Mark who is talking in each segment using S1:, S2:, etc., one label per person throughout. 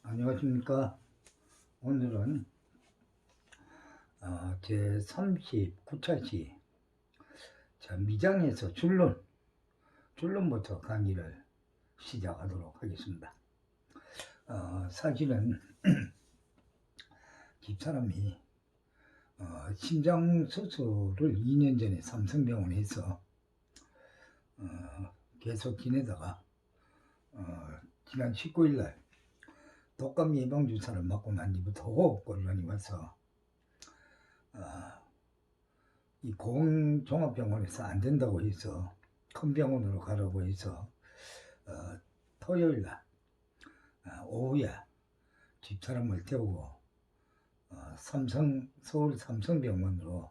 S1: 안녕하십니까. 오늘은 제 39차시 미장에서 줄론부터 강의를 시작하도록 하겠습니다. 사실은 집사람이 심장 수술을 2년 전에 삼성병원에서 계속 지내다가 지난 19일 날 독감 예방 주사를 맞고 난 뒤부터 호흡곤란이 와서 이 공종합병원에서 안 된다고 해서 큰 병원으로 가라고 해서 토요일 날 오후에 집사람을 태우고 서울 삼성병원으로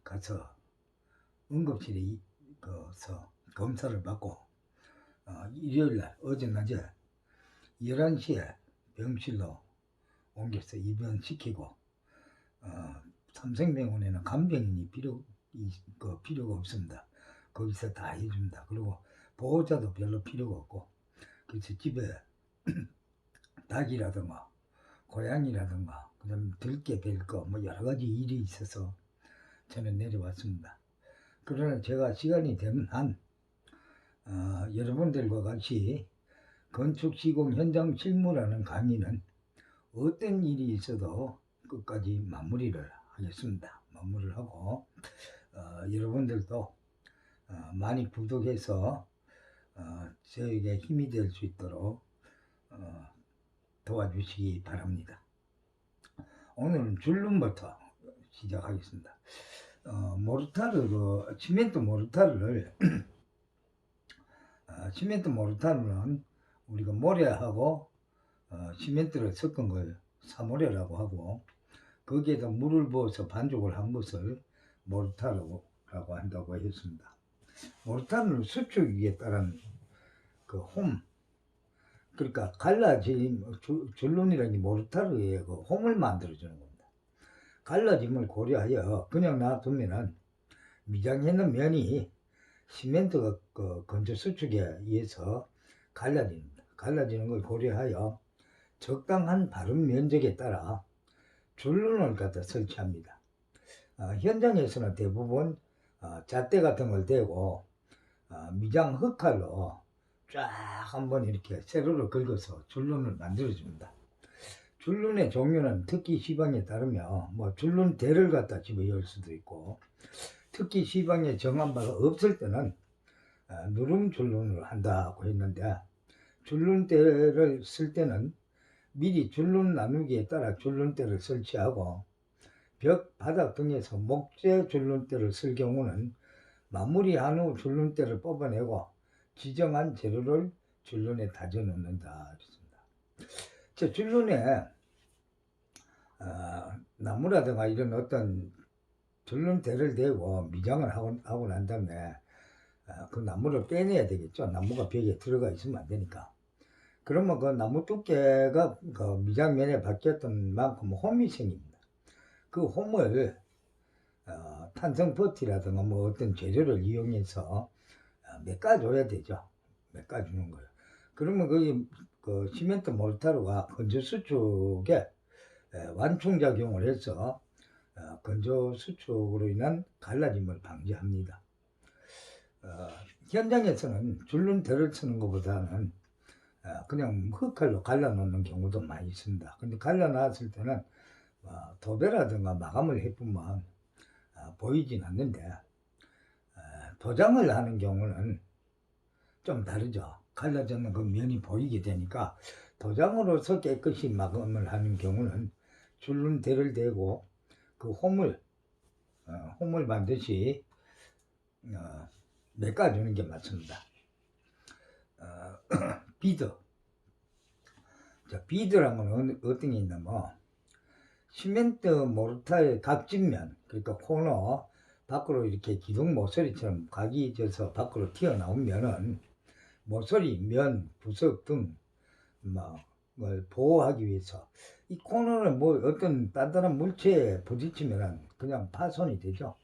S1: 가서 응급실에 가서 검사를 받고 일요일 날 어제 낮에 11시에 병실로 옮겨서 입원시키고 삼성병원에는 간병인이 필요가 없습니다. 거기서 다 해줍니다. 그리고 보호자도 별로 필요가 없고, 그래서 집에 닭이라든가 고양이라든가 그다음 들깨 뵐거 뭐 여러 가지 일이 있어서 저는 내려왔습니다. 그러나 제가 시간이 되면 한 여러분들과 같이 건축 시공 현장 실무라는 강의는 어떤 일이 있어도 끝까지 마무리를 하겠습니다. 마무리를 하고 여러분들도 많이 구독해서 저에게 힘이 될 수 있도록 도와주시기 바랍니다. 오늘은 줄눈부터 시작하겠습니다. 시멘트 모르타르는 우리가 모래하고 시멘트를 섞은 걸 사모래라고 하고, 거기에다 물을 부어서 반죽을 한 것을 모르타르라고 한다고 했습니다. 모르타르는 수축에 따른 그러니까 갈라진 줄눈이라는 게 모르타르의 그 홈을 만들어주는 겁니다. 갈라짐을 고려하여 그냥 놔두면은 미장해놓은 면이 시멘트가 건조 수축에 의해서 갈라지는 걸 고려하여 적당한 바른 면적에 따라 줄눈을 갖다 설치합니다. 현장에서는 대부분 잣대 같은 걸 대고 미장 흑칼로 쫙 한번 이렇게 세로로 긁어서 줄눈을 만들어줍니다. 줄눈의 종류는 특기 시방에 따르며 줄눈대를 갖다 집어넣을 수도 있고, 특기 시방에 정한 바가 없을 때는 누름 줄눈을 한다고 했는데, 줄눈대를 쓸 때는 미리 줄눈 나누기에 따라 줄눈대를 설치하고, 벽, 바닥 등에서 목재 줄눈대를 쓸 경우는 마무리한 후 줄눈대를 뽑아내고 지정한 재료를 줄눈에 다져 넣는다. 저 줄눈에 나무라든가 이런 어떤 줄눈대를 대고 미장을 하고 난 다음에 그 나무를 빼내야 되겠죠. 나무가 벽에 들어가 있으면 안 되니까. 그러면 그 나무 두께가 그 미장면에 박혔던 만큼 홈이 생깁니다. 그 홈을 탄성 버티라든가 어떤 재료를 이용해서 메꿔줘야 되죠. 메꿔주는 거예요. 그러면 그 시멘트 몰타르가 건조 수축에 완충작용을 해서 건조 수축으로 인한 갈라짐을 방지합니다. 현장에서는 줄눈대를 쓰는 것보다는 그냥 흑칼로 갈라놓는 경우도 많이 있습니다. 근데 갈라놨을 때는 도배라든가 마감을 해보면 보이진 않는데, 도장을 하는 경우는 좀 다르죠. 갈라졌는 그 면이 보이게 되니까 도장으로서 깨끗이 마감을 하는 경우는 줄눈대를 대고 그 홈을 반드시 메꿔주는 게 맞습니다. 비드란 건 어떤 게 있냐면, 시멘트 모르타르의 각진면, 그러니까 코너 밖으로 이렇게 기둥 모서리처럼 각이 져서 밖으로 튀어나온 면은 모서리, 면, 부석 등 걸 보호하기 위해서, 이 코너는 어떤 단단한 물체에 부딪히면 그냥 파손이 되죠.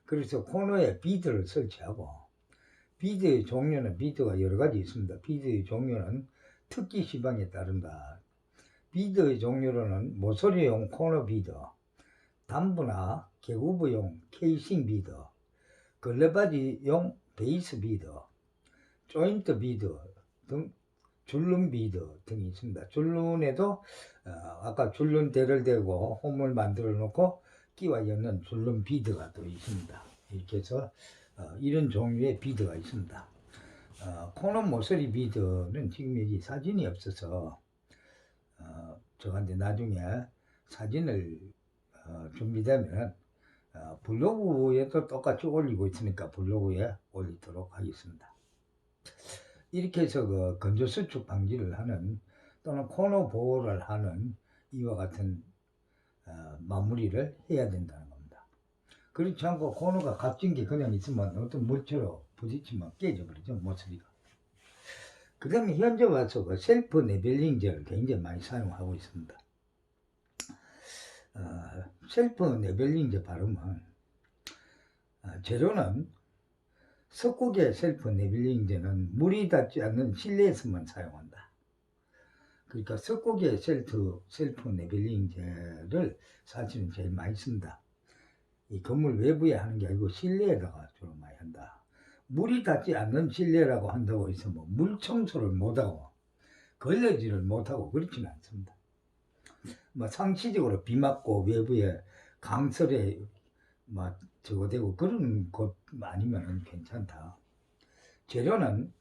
S1: 그래서 코너에 비드를 설치하고, 비드의 종류는 비드가 여러 가지 있습니다. 비드의 종류는 특기 시방에 따른다. 비드의 종류로는 모서리용 코너 비드, 단부나 개구부용 케이싱 비드, 걸레바지용 베이스 비드, 조인트 비드 등 줄눈 비드 등이 있습니다. 줄눈에도 아까 줄눈대를 대고 홈을 만들어 놓고 끼와 엮는 줄눈 비드가 또 있습니다. 이렇게 해서 이런 종류의 비드가 있습니다. 코너 모서리 비드는 지금 여기 사진이 없어서 저한테 나중에 사진을 준비되면 블로그에도 똑같이 올리고 있으니까 블로그에 올리도록 하겠습니다. 이렇게 해서 그 건조 수축 방지를 하는 또는 코너 보호를 하는 이와 같은 마무리를 해야 된다는 겁니다. 그렇지 않고 코너가 값진 게 그냥 있으면 어떤 물체로 부딪히면 깨져버리죠, 모서리가. 그 다음에 현재 와서 그 셀프 네벨링제를 굉장히 많이 사용하고 있습니다. 셀프 네벨링제 바르면 재료는 석고계 셀프 네벨링제는 물이 닿지 않는 실내에서만 사용한다. 그러니까 석고계 셀프 네벨링제를 사실은 제일 많이 쓴다. 이 건물 외부에 하는 게 아니고 실내에다가 주로 많이 한다. 물이 닿지 않는 실내라고 한다고 해서 뭐 물 청소를 못하고 걸레질을 못하고 그렇지는 않습니다. 뭐 상시적으로 비 맞고 외부에 강설에 뭐 저거 되고 그런 곳 아니면 괜찮다. 재료는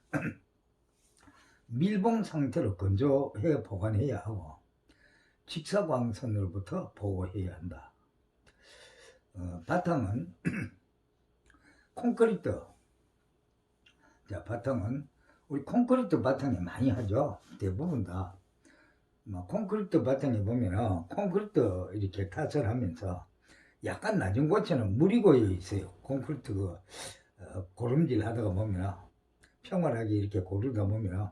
S1: 밀봉 상태로 건조해 보관해야 하고 직사광선으로부터 보호해야 한다. 바탕은 콘크리트. 자, 바탕은 우리 콘크리트 바탕에 많이 하죠. 대부분 다. 콘크리트 바탕에 보면은 콘크리트 이렇게 탓을 하면서 약간 낮은 곳에는 물이 고여 있어요. 콘크리트 고름질 하다가 보면 평활하게 이렇게 고르다 보면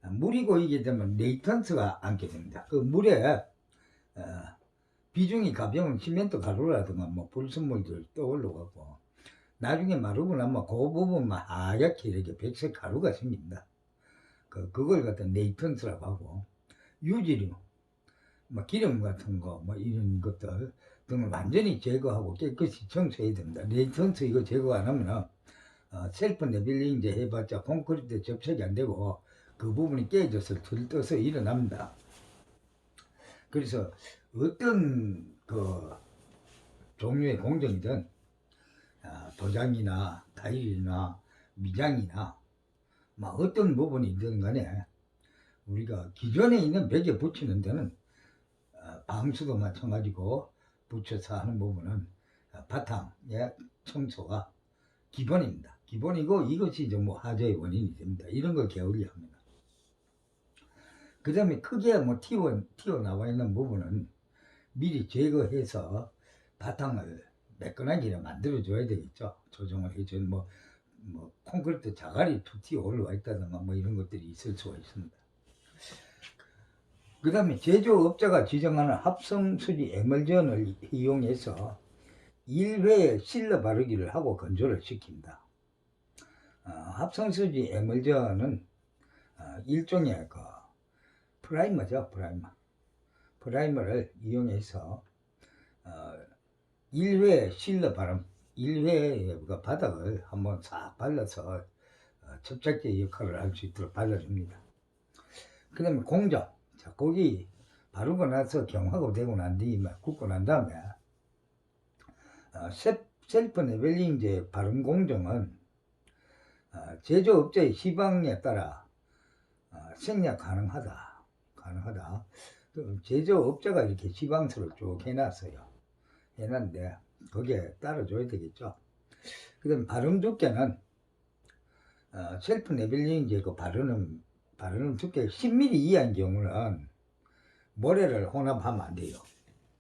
S1: 물이 고이게 되면 레이턴스가 앉게 됩니다. 그 물에 비중이 가벼운 시멘트 가루라든가 뭐 불순물들 떠올라가고 나중에 마르고 나면 그 부분만 하얗게 이렇게 백색 가루가 생깁니다. 그걸 갖다 레이턴스라고 하고 유지류, 뭐 기름 같은 거, 뭐 이런 것들 등을 완전히 제거하고 깨끗이 청소해야 됩니다. 레이턴스 이거 제거 안 하면 셀프 네빌링제 해봤자 콘크리트 접착이 안 되고 그 부분이 깨져서 들떠서 일어납니다. 그래서 어떤 그 종류의 공정이든 도장이나 타일이나 미장이나 뭐 어떤 부분이든 간에 우리가 기존에 있는 벽에 붙이는 데는 방수도 마찬가지고 붙여서 하는 부분은 바탕의 청소가 기본입니다. 기본이고 이것이 이제 뭐 화재의 원인이 됩니다. 이런 걸 게을리 합니다. 그 다음에 크게 뭐 튀어나와 있는 부분은 미리 제거해서 바탕을 매끈하게 만들어줘야 되겠죠. 조정을 해준 뭐 콘크리트 자갈이 툭 튀어 올라와 있다든가 뭐 이런 것들이 있을 수가 있습니다. 그 다음에 제조업자가 지정하는 합성수지 에멀전을 이용해서 1회에 실러 바르기를 하고 건조를 시킵니다. 합성수지 에멀전은 일종의 그 프라이머죠. 프라이머를 이용해서 1회 실러 바름, 1회 바닥을 한번 싹 발라서 접착제 역할을 할 수 있도록 발라줍니다. 그 다음에 공정. 자, 거기 바르고 나서 경화가 되고 난 뒤에 굽고 난 다음에 셀프 네벨링제 바름 공정은 제조업자의 시방에 따라 생략 가능하다. 제조업자가 이렇게 시방서를 쭉 해놨는데 거기에 따라줘야 되겠죠. 그 다음에 바름 두께는 셀프 네벨링제 그 바르는 두께 10mm 이하인 경우는 모래를 혼합하면 안 돼요.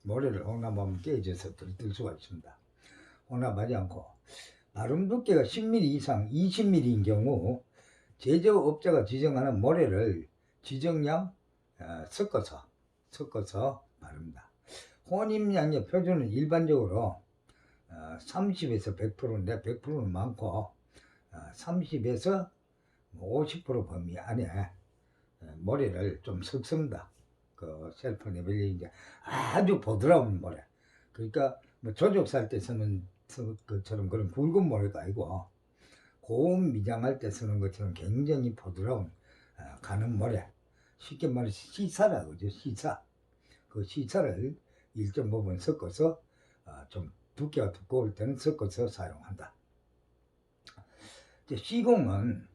S1: 모래를 혼합하면 깨져서 들뜰 수가 있습니다. 혼합하지 않고 바름 두께가 10mm 이상 20mm인 경우 제조업자가 지정하는 모래를 지정량 섞어서 바릅니다. 혼입량의 표준은 일반적으로 30에서 100%인데 100%는 많고 30에서 50% 범위 안에 모래를 좀 섞습니다. 그 셀프 레벨링 아주 부드러운 모래. 그러니까 뭐 조족 살 때 쓰는 것처럼 그런 굵은 모래가 아니고 고운 미장할 때 쓰는 것처럼 굉장히 부드러운 가는 모래. 쉽게 말해서 시사라 그죠. 시사. 그 시사를 일정 부분 섞어서 좀 두께가 두꺼울 때는 섞어서 사용한다. 이제 시공은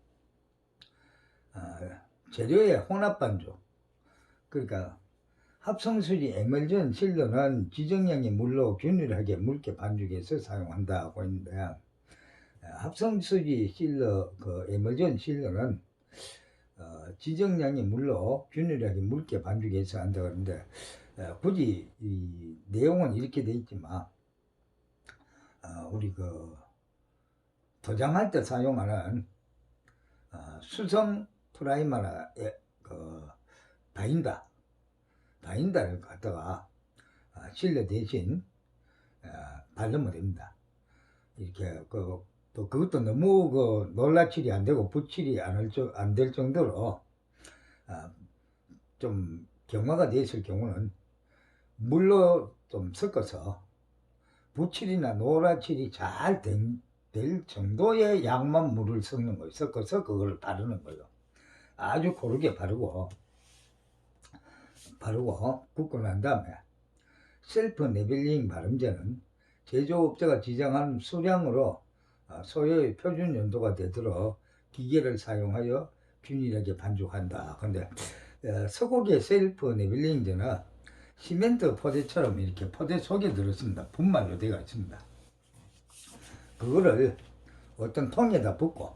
S1: 재료의 혼합 반죽. 그러니까 합성수지 에멀전 실러는 지정량의 물로 균일하게 묽게 반죽해서 사용한다고 했는데 합성수지 실러 그 에멀전 실러는 지정량의 물로 균일하게 묽게 반죽해서 한다고 하는데 굳이 이 내용은 이렇게 돼 있지만 우리 그 도장할 때 사용하는 수성 프라이머나 그 바인다를 갖다가 실내 대신 바르면 됩니다. 이렇게 또 그것도 너무 그 놀라칠이 안 되고 붓칠이 안 될 정도로 좀 경화가 됐을 경우는 물로 좀 섞어서 붓칠이나 노라칠이 잘 될 정도의 양만 물을 섞는 거예요. 섞어서 그걸 바르는 거예요. 아주 고르게 바르고 붓고 난 다음에 셀프 레벨링 발음제는 제조업자가 지정한 수량으로 소요의 표준 연도가 되도록 기계를 사용하여 균일하게 반죽한다. 근데 서곡의 셀프 레벨링제는 시멘트 포대처럼 이렇게 포대 속에 들었습니다. 분말로 되어 있습니다. 그거를 어떤 통에다 붓고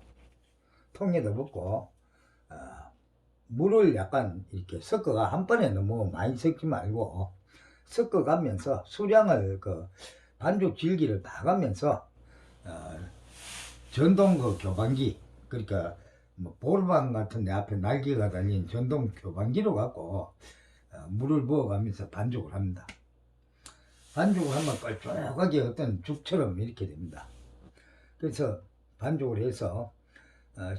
S1: 물을 약간 이렇게 섞어가 한 번에 너무 많이 섞지 말고 섞어가면서 수량을 그 반죽 질기를 봐가면서 전동 그 교반기, 그러니까 뭐 볼방 같은 데 앞에 날개가 달린 전동 교반기로 갖고 물을 부어가면서 반죽을 합니다. 반죽을 하면 껄쭉하게 어떤 죽처럼 이렇게 됩니다. 그래서 반죽을 해서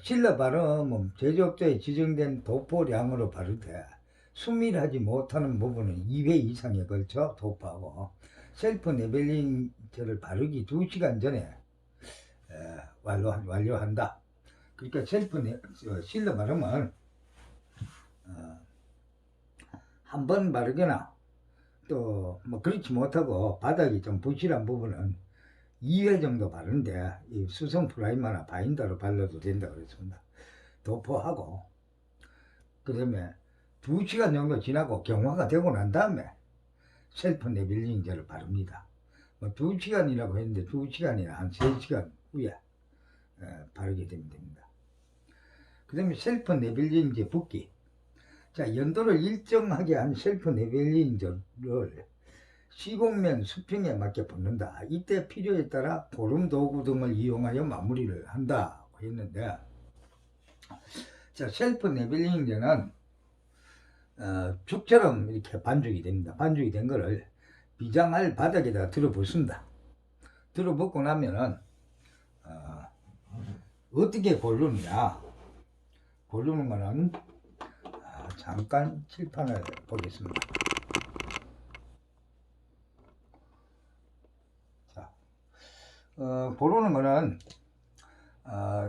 S1: 실러 바르면 제조업자에 지정된 도포량으로 바르되 수밀하지 못하는 부분은 2회 이상에 걸쳐 도포하고 셀프 레벨링제를 바르기 2시간 전에 완료한다. 그러니까 실러 바르면 한 번 바르거나 또 뭐 그렇지 못하고 바닥이 좀 부실한 부분은 2회 정도 바르는데 이 수성 프라이머나 바인더로 발라도 된다고 그랬습니다. 도포하고 그다음에 2시간 정도 지나고 경화가 되고 난 다음에 셀프 레벨링제를 바릅니다. 뭐 2시간이라고 했는데 2시간이나 한 3시간 후에 바르게 되면 됩니다. 그 다음에 셀프 레벨링제 붓기. 자, 연도를 일정하게 한 셀프 레벨링제를 시공면 수평에 맞게 붓는다. 이때 필요에 따라 보름 도구 등을 이용하여 마무리를 한다고 했는데, 자, 셀프 레벨링제는 죽처럼 이렇게 반죽이 됩니다. 반죽이 된 거를 비장할 바닥에다가 들어붓습니다. 들어붓고 나면은 어떻게 고르느냐. 고르는 거는 잠깐 칠판을 보겠습니다. 자, 고르는 거는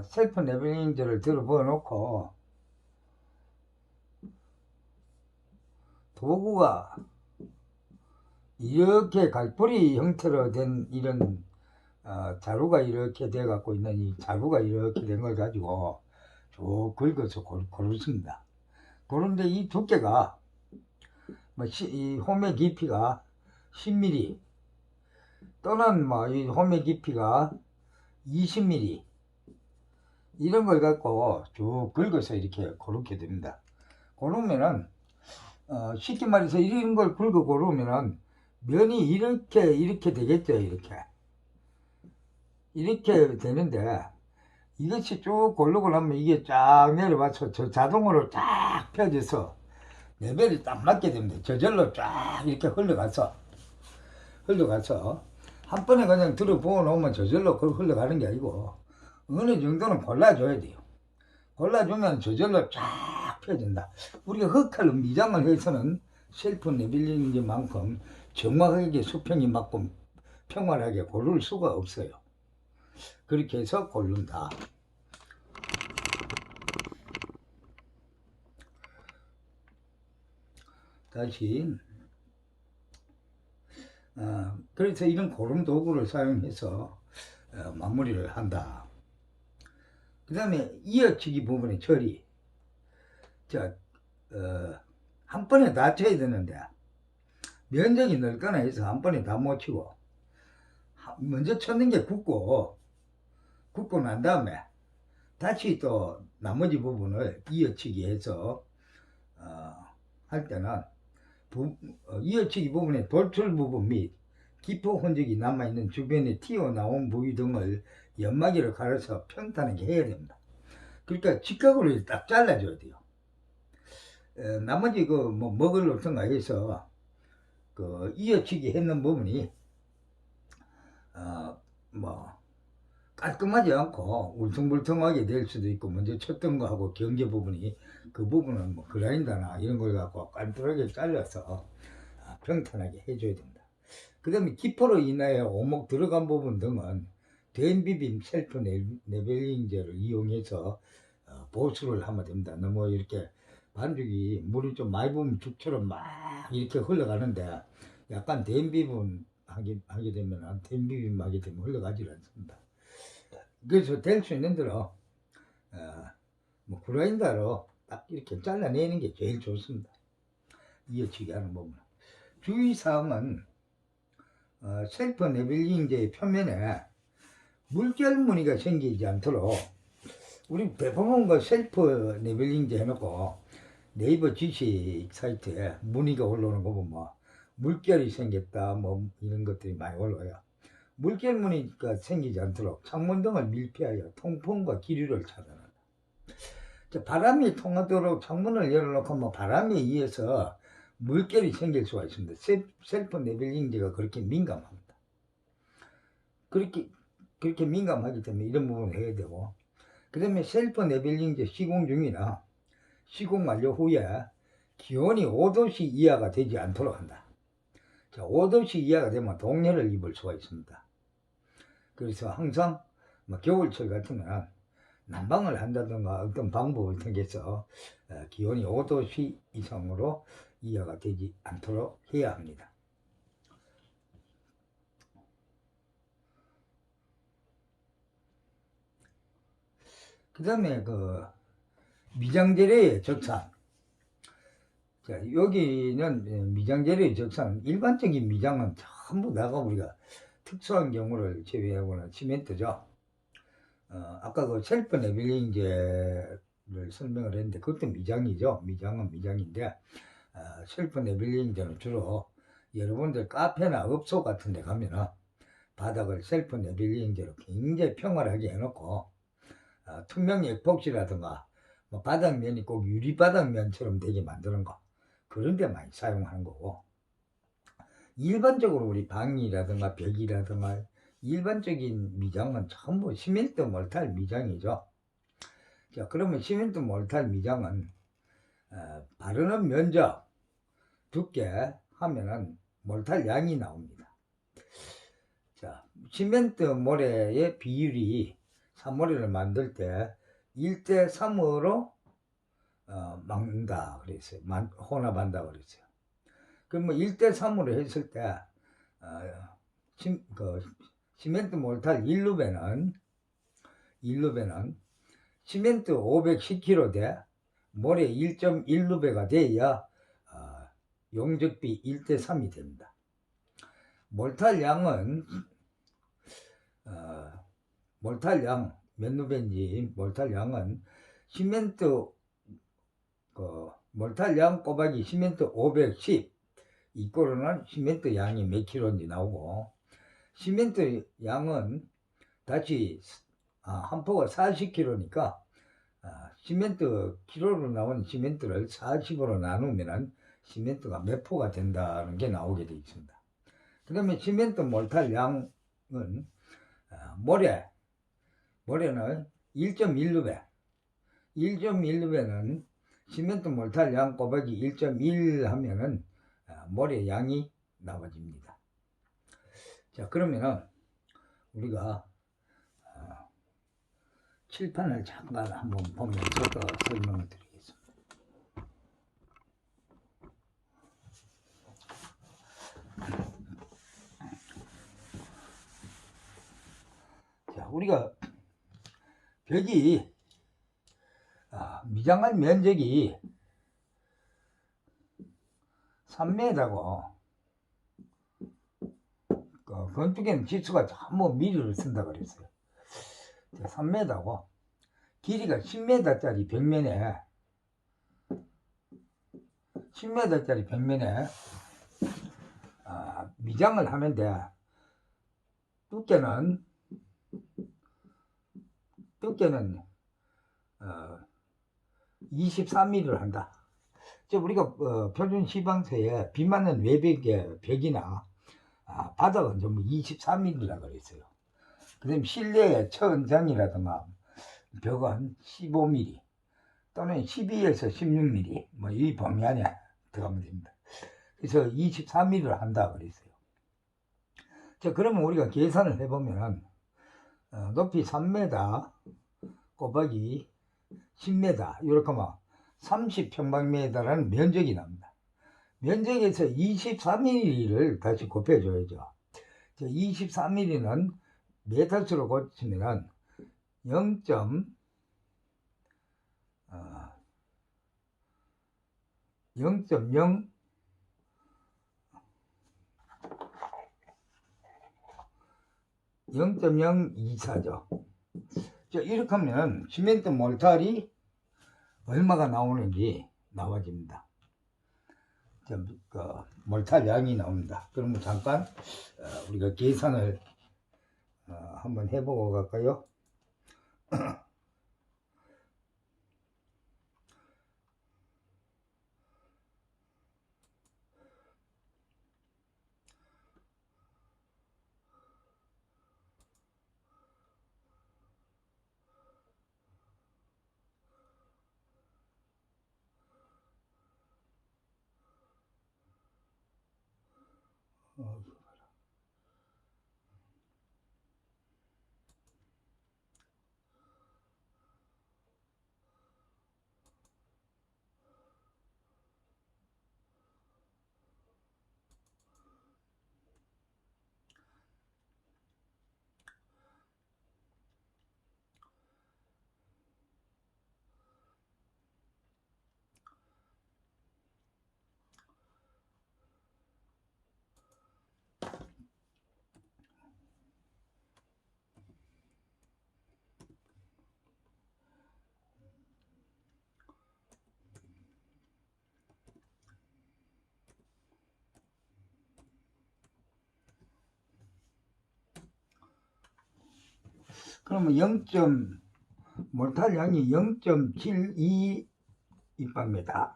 S1: 셀프 레벨링제를 들어부어 놓고 도구가 이렇게 갈고리 형태로 된 이런 자루가 이렇게 돼 갖고 있는 이 자루가 이렇게 된 걸 가지고 쭉 긁어서 고르습니다. 그런데 이 두께가 이 홈의 깊이가 10mm 또는 이 홈의 깊이가 20mm 이런 걸 갖고 쭉 긁어서 이렇게 고르게 됩니다. 고르면은 쉽게 말해서 이런 걸 긁어 고르면은 면이 이렇게 되겠죠. 이렇게 되는데 이것이 쭉 고르고 나면 이게 쫙 내려와서 자동으로 쫙 펴져서 레벨이 딱 맞게 됩니다. 저절로 쫙 이렇게 흘러가서 한 번에 그냥 들어 부어 놓으면 저절로 흘러가는 게 아니고 어느 정도는 골라줘야 돼요. 골라주면 저절로 쫙 펴진다. 우리가 흑칼로 미장을 해서는 셀프 네빌링제만큼 정확하게 수평이 맞고 평활하게 고를 수가 없어요. 그렇게 해서 고른다. 다시 그래서 이런 고름 도구를 사용해서 마무리를 한다. 그 다음에 이어치기 부분의 처리. 자, 한 번에 다 쳐야 되는데 면적이 넓거나 해서 한 번에 다 못 치고 먼저 쳤는 게 굳고 난 다음에 다시 또 나머지 부분을 이어치기 해서 할 때는 이어치기 부분의 돌출 부분 및 기포 흔적이 남아있는 주변에 튀어나온 부위 등을 연마기로 갈아서 평탄하게 해야 됩니다. 그러니까 직각으로 딱 잘라줘야 돼요. 나머지 뭐 먹을 놓던가 해서 이어치기 했는 부분이 뭐 깔끔하지 않고 울퉁불퉁하게 될 수도 있고 먼저 쳤던 거하고 경계 부분이 그 부분은 뭐 그라인더나 이런 걸 갖고 깔끔하게 잘라서 평탄하게 해줘야 됩니다. 그 다음에 기포로 인하여 오목 들어간 부분 등은 덴비빔 셀프 네벨링제를 이용해서 보수를 하면 됩니다. 너무 이렇게 반죽이 물이 좀 많이 부으면 죽처럼 막 이렇게 흘러가는데 약간 덴비빔 하게 되면 덴비빔 하게 되면 흘러가지 않습니다. 그래서 될 수 있는 대로 뭐 그라인더로 딱 이렇게 잘라내는 게 제일 좋습니다. 이어치기 하는 부분. 주의사항은 셀프 네빌링제의 표면에 물결 무늬가 생기지 않도록 우리 대부분 셀프 네빌링제 해놓고 네이버 지식 사이트에 무늬가 올라오는 거 보면 뭐 물결이 생겼다 뭐 이런 것들이 많이 올라와요. 물결 무늬가 생기지 않도록 창문 등을 밀폐하여 통풍과 기류를 차단한다. 바람이 통하도록 창문을 열어놓고 뭐 바람에 의해서 물결이 생길 수가 있습니다. 셀프 네빌링제가 그렇게 민감합니다. 그렇게 민감하기 때문에 이런 부분을 해야 되고, 그 다음에 셀프 네빌링제 시공 중이나 시공 완료 후에 기온이 5도씨 이하가 되지 않도록 한다. 자, 5도씨 이하가 되면 동열을 입을 수가 있습니다. 그래서 항상 뭐 겨울철 같은 거는 난방을 한다든가 어떤 방법을 통해서 기온이 5도씨 이상으로 이하가 되지 않도록 해야 합니다. 그 다음에 미장재료의 적산. 자, 여기는 미장재료의 적산, 일반적인 미장은 전부 다가 우리가 특수한 경우를 제외하고는 시멘트죠. 아까 셀프 네빌링제를 설명을 했는데 그것도 미장이죠. 미장은 미장인데 셀프 네빌링제는 주로 여러분들 카페나 업소 같은 데 가면은 바닥을 셀프 네빌링제로 굉장히 평활하게 해놓고 투명 액폭시라든가 뭐 바닥면이 꼭 유리바닥면처럼 되게 만드는 거 그런 데 많이 사용하는 거고, 일반적으로 우리 방이라든가 벽이라든가 일반적인 미장은 전부 시멘트 몰탈 미장이죠. 자, 그러면 시멘트 몰탈 미장은 바르는 면적 두께 하면은 몰탈 양이 나옵니다. 자, 시멘트 모래의 비율이 사모래를 만들 때 1대3으로 막는다 그랬어요. 혼합한다 그랬어요. 그럼 1대3으로 했을 때 시멘트 몰탈 1루베는 시멘트 510kg 대 모래 1.1루베가 돼야 용적비 1대3이 됩니다. 몰탈 양은 몇 루벤지 몰탈 양은 시멘트 몰탈 양 곱하기 시멘트 510 이꼴로는 시멘트 양이 몇 킬로인지 나오고, 시멘트 양은 다시 한 포가 40kg니까 시멘트 키로로 나온 시멘트를 40으로 나누면 시멘트가 몇 포가 된다는 게 나오게 되어 있습니다. 그 다음에 시멘트 몰탈 양은 모래는 1.1루베 1.1루베는 시멘트 몰탈 양 곱하기 1.1 하면은 모래 양이 나와집니다. 자, 그러면은 우리가 칠판을 잠깐 한번 보면서 설명을 드리겠습니다. 자, 우리가 벽이 미장한 면적이 3m고 건축에는 지수가 전부 미리를 쓴다 그랬어요. 3m고 길이가 10m짜리 벽면에 10m짜리 벽면에 미장을 하는데 두께는 23mm를 한다. 우리가 표준 시방서에 비 맞는 외벽의 벽이나 바닥은 전부 23mm라 그랬어요. 그 다음에 실내의 천장이라든가 벽은 15mm 또는 12에서 16mm 뭐 이 범위 안에 들어가면 됩니다. 그래서 23mm를 한다 그랬어요. 자, 그러면 우리가 계산을 해보면 높이 3m 곱하기 10m 이렇게 하면 30평방미터라는 면적이 납니다. 면적에서 23mm를 다시 곱해줘야죠. 23mm는 메타수로 고치면 0.0 0.024죠. 이렇게 하면 시멘트 몰탈이 얼마가 나오는지 나와집니다. 몰탈 양이 나옵니다. 그러면 잠깐 우리가 계산을 한번 해보고 갈까요? 그러면 몰탈 양이 0.72입합니다.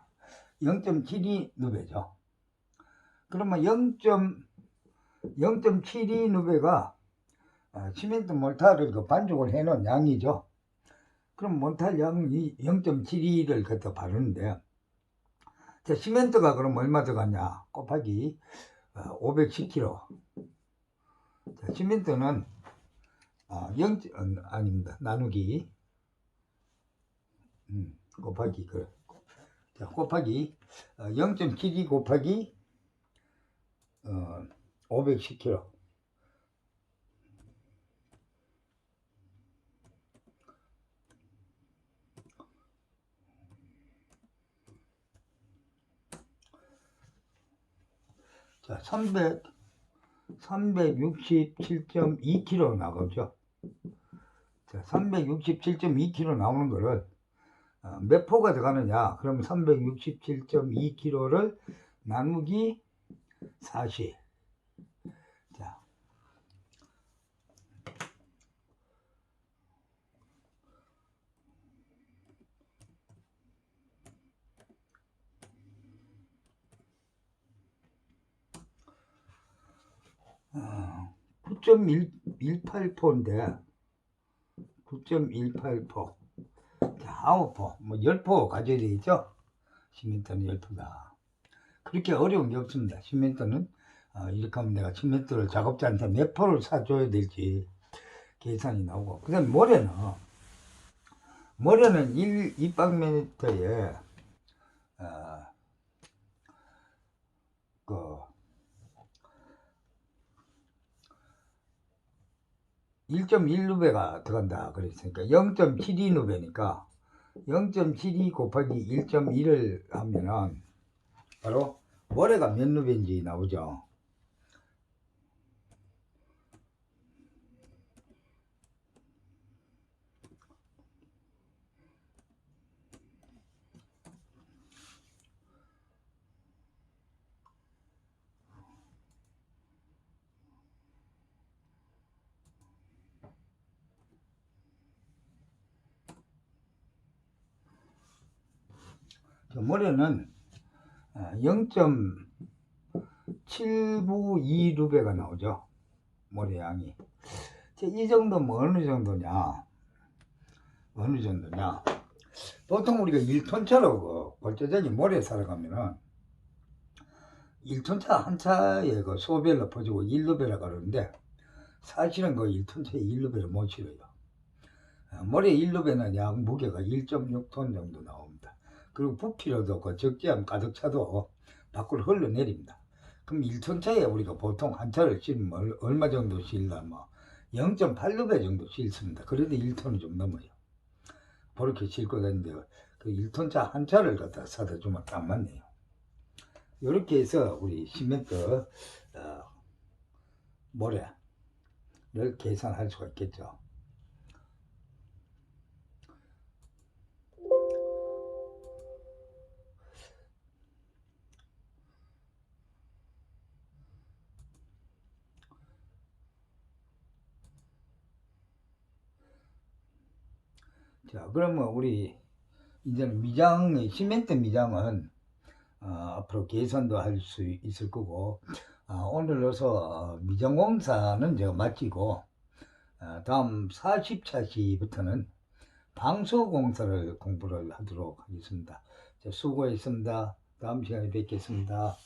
S1: 0.72 누베죠. 그러면 0.72 누베가 시멘트 몰탈을 반죽을 해 놓은 양이죠. 그럼 몰탈 양이 0.72를 갖다 바르는데, 시멘트가 그럼 얼마 들어갔냐 곱하기 510kg. 시멘트는 아닙니다. 나누기 곱하기 곱하기 0.72 곱하기 510kg. 자, 367.2kg 나가죠. 자, 367.2kg 나오는 거를 몇 포가 들어가느냐? 그러면 367.2kg를 나누기 40. 자, 어, 9.18포인데 9.18포. 자, 9포, 뭐 10포 가져야 되겠죠? 시멘트는 10포다. 그렇게 어려운 게 없습니다. 시멘트는 이렇게 하면 내가 시멘트를 작업자한테 몇 포를 사줘야 될지 계산이 나오고, 그 다음에 모래는 2박미터에 그 1.1누베가 들어간다 그랬으니까 0.72누베니까 0.72 곱하기 1.1을 하면은 바로 모래가 몇 누베인지 나오죠. 모래는 0.792루베가 나오죠. 모래 양이. 이 정도면 어느 정도냐. 보통 우리가 1톤차로 골조적인 모래 사러 가면은 1톤차 한 차에 그 소배를 퍼주고 1루베라 그러는데, 사실은 그 1톤차에 1루베를 못 실어요. 모래 1루베는 약 무게가 1.6톤 정도 나옵니다. 그리고 부피로도 그 적지 않으면 가득 차도 밖으로 흘러내립니다. 그럼 1톤차에 우리가 보통 한 차를 실으면 얼마 정도 실나, 0.8루베 정도 실습니다. 그래도 1톤이 좀 넘어요. 그렇게 싣고 다니는데, 그 1톤차 한 차를 갖다 사다 주면 딱 맞네요. 이렇게 해서 우리 시멘트 모래를 계산할 수가 있겠죠. 자, 그러면 우리 이제는 시멘트 미장은 앞으로 개선도 할 수 있을 거고, 오늘로서 미장공사는 제가 마치고, 다음 40차시부터는 방수공사를 공부를 하도록 하겠습니다. 자, 수고했습니다. 다음 시간에 뵙겠습니다.